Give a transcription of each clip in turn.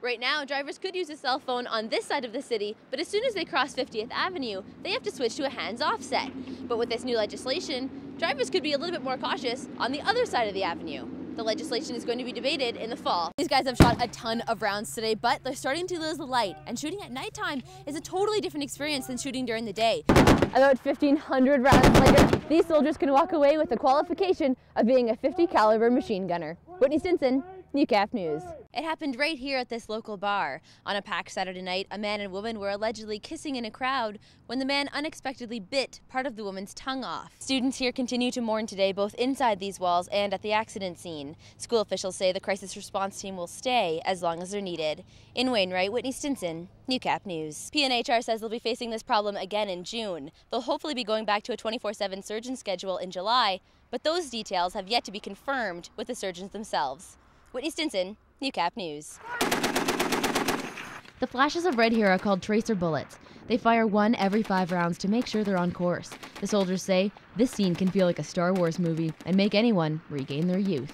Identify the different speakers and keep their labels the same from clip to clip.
Speaker 1: Right now, drivers could use a cell phone on this side of the city, but as soon as they cross 50th Avenue, they have to switch to a hands-off set. But with this new legislation, drivers could be a little bit more cautious on the other side of the avenue. The legislation is going to be debated in the fall. These guys have shot a ton of rounds today, but they're starting to lose the light, and shooting at nighttime is a totally different experience than shooting during the day. About 1,500 rounds later, these soldiers can walk away with the qualification of being a .50 caliber machine gunner. Whitney Stinson, UCAF News. It happened right here at this local bar. On a packed Saturday night, a man and woman were allegedly kissing in a crowd when the man unexpectedly bit part of the woman's tongue off. Students here continue to mourn today, both inside these walls and at the accident scene. School officials say the crisis response team will stay as long as they're needed. In Wainwright, Whitney Stinson, UCAF News. PNHR says they'll be facing this problem again in June. They'll hopefully be going back to a 24/7 surgeon schedule in July, but those details have yet to be confirmed with the surgeons themselves. Whitney Stinson, UCAF News. The flashes of red here are called tracer bullets. They fire one every 5 rounds to make sure they're on course. The soldiers say this scene can feel like a Star Wars movie and make anyone regain their youth.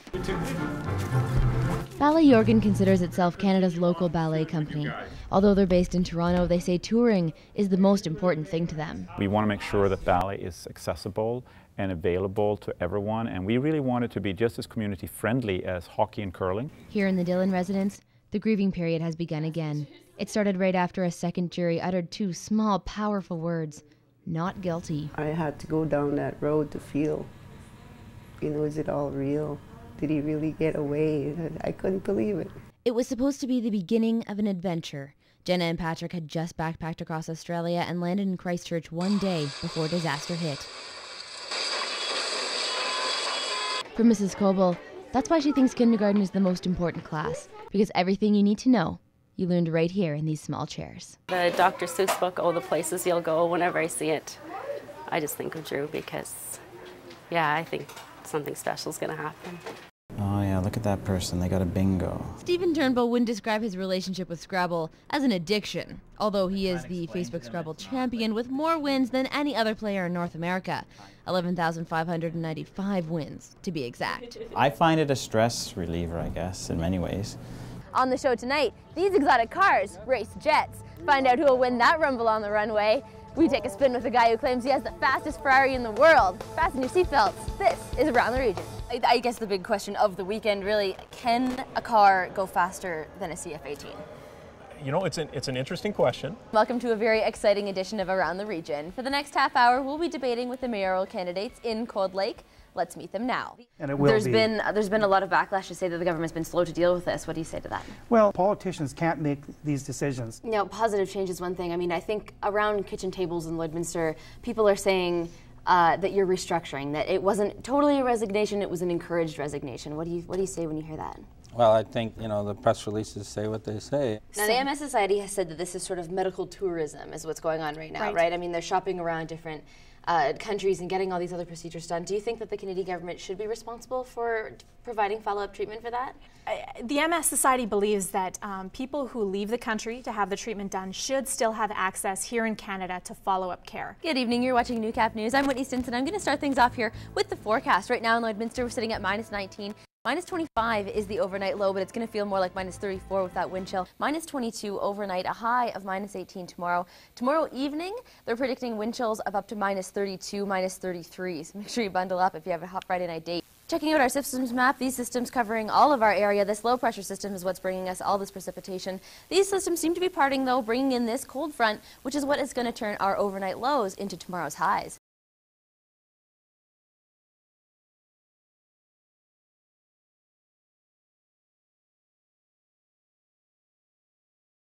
Speaker 1: Ballet Jorgen considers itself Canada's local ballet company. Although they're based in Toronto, they say touring is the most important thing to them.
Speaker 2: We want to make sure that ballet is accessible and available to everyone, and we really want it to be just as community friendly as hockey and curling.
Speaker 1: Here in the Dillon residence, the grieving period has begun again. It started right after a second jury uttered 2 small, powerful words: not guilty.
Speaker 3: I had to go down that road to feel, is it all real? Did he really get away? I couldn't believe it.
Speaker 1: It was supposed to be the beginning of an adventure. Jenna and Patrick had just backpacked across Australia and landed in Christchurch one day before disaster hit. For Mrs. Coble, that's why she thinks kindergarten is the most important class, because everything you need to know, you learned right here in these small chairs.
Speaker 4: The Dr. Seuss book, Oh, the Places You'll Go, whenever I see it, I just think of Drew because, yeah, I think something special is going to happen.
Speaker 5: Oh yeah, look at that person, they got a bingo.
Speaker 1: Stephen Turnbull wouldn't describe his relationship with Scrabble as an addiction, although he is the Facebook Scrabble champion with more wins than any other player in North America. 11,595 wins, to be exact.
Speaker 5: I find it a stress reliever, I guess, in many ways.
Speaker 1: On the show tonight, these exotic cars race jets. Find out who will win that rumble on the runway. We take a spin with a guy who claims he has the fastest Ferrari in the world. Fasten your seatbelts. This is Around the Region. I guess the big question of the weekend really, can a car go faster than a CF-18?
Speaker 6: You know, it's an interesting question.
Speaker 1: Welcome to a very exciting edition of Around the Region. For the next half hour, we'll be debating with the mayoral candidates in Cold Lake. Let's meet them now.
Speaker 7: And it will
Speaker 1: there's been a lot of backlash to say that the government's been slow to deal with this. What do you say to that?
Speaker 7: Well, politicians can't make these decisions.
Speaker 1: You know, positive change is one thing. I mean, I think around kitchen tables in Lloydminster, people are saying that you're restructuring, that it wasn't totally a resignation, it was an encouraged resignation. What do you say when you hear that?
Speaker 8: Well, I think, the press releases say what they say.
Speaker 1: Now, the MS Society has said that this is sort of medical tourism is what's going on right now, right? I mean, they're shopping around different countries and getting all these other procedures done. Do you think that the Canadian government should be responsible for providing follow-up treatment for that?
Speaker 9: The MS Society believes that people who leave the country to have the treatment done should still have access here in Canada to follow-up care.
Speaker 1: Good evening, you're watching UCAF News. I'm Whitney Stinson. I'm going to start things off here with the forecast. Right now in Lloydminster, we're sitting at -19. -25 is the overnight low, but it's going to feel more like -34 with that wind chill. -22 overnight, a high of -18 tomorrow. Tomorrow evening, they're predicting wind chills of up to -32, -33. So make sure you bundle up if you have a hot Friday night date. Checking out our systems map, these systems covering all of our area. This low pressure system is what's bringing us all this precipitation. These systems seem to be parting though, bringing in this cold front, which is what is going to turn our overnight lows into tomorrow's highs.